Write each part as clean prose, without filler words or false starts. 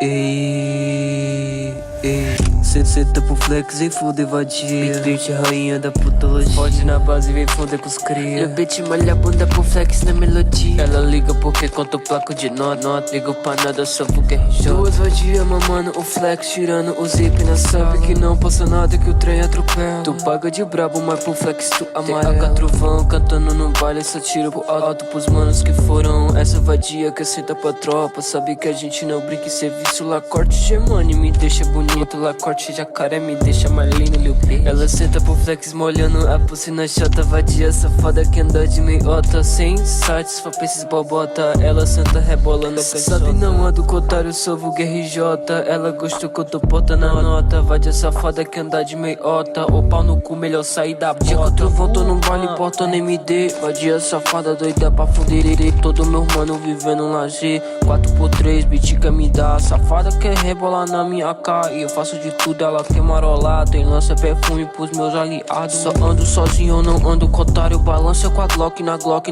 Ei, senta pro flex e fude vadia. Bitch rainha da putologia. Pode na base vem fuder com os cria. Meu bitch malha a bunda pro flex na melodia. Ela liga porque conta o placo de nota. Ligo pra nada, só porque RJ. Duas vadias mamando o flex, tirando o zip na sabe que não passa nada que o trem atropela. Tu paga de brabo, mas pro flex tu amarela. Tem AK cantando no baile, só tiro pro alto pros manos que foram. Essa vadia que senta pra tropa. Sabe que a gente não brinca em serviço. Lacorte Gemani me deixa bonito. Lacorte jacaré me deixa mais lindo, Lil P. Ela senta pro flex molhando a pussy na chata. Vadia safada que anda de meiota. Sem sites, pra esses bobota. Ela senta rebolando a sabe não ando com otário, sou vulgar RJ. Ela gostou que eu tô bota na nota. Vadia safada que anda de meiota. O pau no cu, melhor sair da bota. Dia que o trovão tô num baile, porta nem me dê. Vadia safada doida pra fuder. Todo meu mano vivendo lazer 4x3, bitica me dá. Safada quer rebolar na minha cara. E eu faço de tudo, ela quer marolar. Tem lança perfume pros meus aliados. Só ando sozinho, eu não ando com otário. Balança com a Glock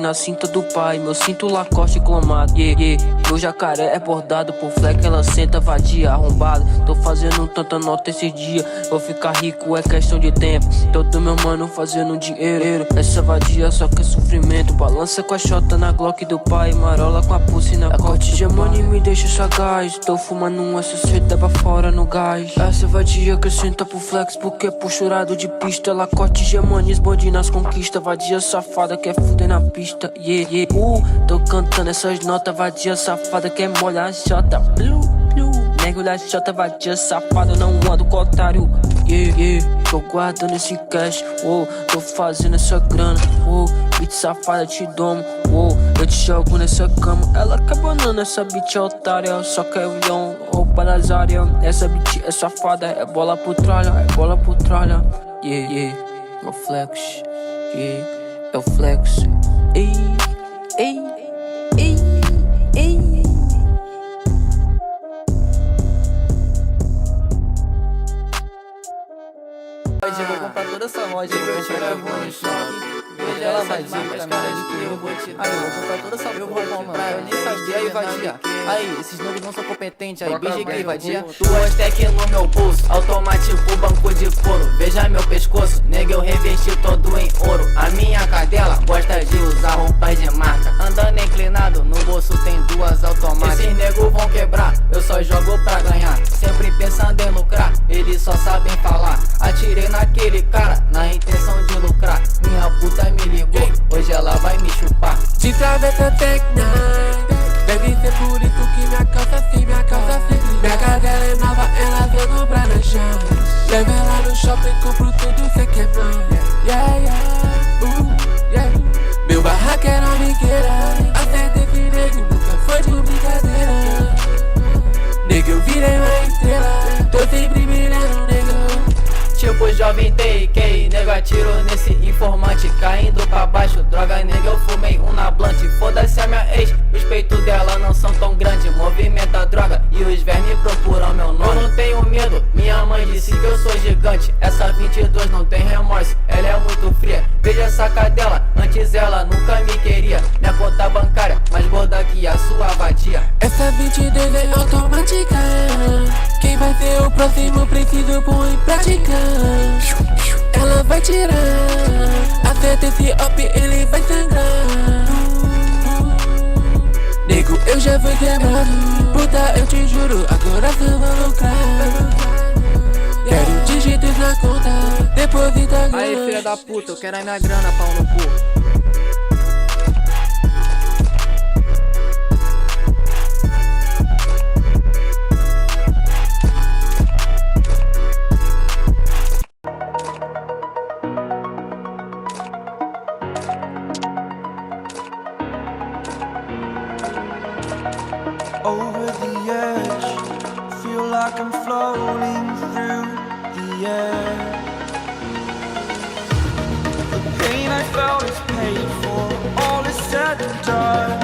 na cinta do pai. Meu cinto Lacoste clomado, Meu jacaré é bordado por fleck. Ela senta vadia, arrombada. Tô fazendo tanta nota esse dia. Vou ficar rico, é questão de tempo. Todo meu mano fazendo dinheiro. Essa vadia só quer sofrimento. Balança com a chota na Glock do pai. Marola com a pussy na corte de money me deixa sagaz. Tô fumando um SC, pra fora no gás. Essa vadia que senta pro flex porque puxurado de pista. Lacote Gemanis, bode nas conquistas. Vadia safada quer fuder na pista, tô cantando essas notas. Vadia safada quer molhar a chota. Nego da chota, vadia safada, eu não ando com otário. Tô guardando esse cash, tô fazendo essa grana, bitch safada te domo, eu te jogo nessa cama. Ela quer banana, essa bitch é otária, só quer avião, roupa das áreas. Essa bitch é safada, é bola por tralha, é bola por tralha. Meu flex, é o flex. Vou comprar toda essa loja aí, a gente vai levar no shopping. Veja ela vai marcas, cara, de que eu vou te dar. Aí, eu vou comprar toda essa porra, vou comprar, eu nem sabia. Aí, vadia. Aí, esses nomes não são competentes. Aí, BGK, vadia. Duas tech no meu bolso, automático, banco de couro. Veja meu pescoço, nega, eu revesti todo em ouro. A minha cadela gosta de usar roupas de marca. Andando inclinado, no bolso tem duas automáticas. Esses nego vão quebrar, eu só jogo pra ganhar. Sempre pensando em lucrar, eles só sabem falar. Atirei naquele cara, na intenção de lucrar. Minha puta me ligou, hoje ela vai me chupar. De travessa Tech 9, deve ser por isso que minha calça sempre. Minha cadela é nova, ela veio comprar nas chamas. Leve ela no shopping, compro tudo, cê quer não. Meu barraco era miqueira, até esse nego nunca foi de brincadeira. Nego, eu virei uma estrela, tô sempre brilhando, nego. Tipo jovem TK, nego atiro nesse informante. Caindo pra baixo, droga nega, eu fumei um na blunt. Foda-se a minha ex, os peitos dela não são tão grandes. Movimenta droga e os vermes procuram meu nome. Eu não tenho medo, minha mãe disse que eu sou gigante. Essa 22 não tem remorso, ela é muito fria. Veja essa cadela, antes ela nunca me queria. Minha conta bancária, mais gorda que a sua vadia. Essa 22 é automática. Quem vai ser o próximo preciso pôr em prática. Ela vai tirar, acerta esse op, ele vai sangrar. Nego, eu já fui quebrado. Puta, eu te juro, agora só vou lucrar. Quero dígitos na conta, deposita a grana. Aí, filha da puta, eu quero a minha grana, pau no cu. Over the edge, feel like I'm floating through the air. The pain I felt is paid for, all is said and done.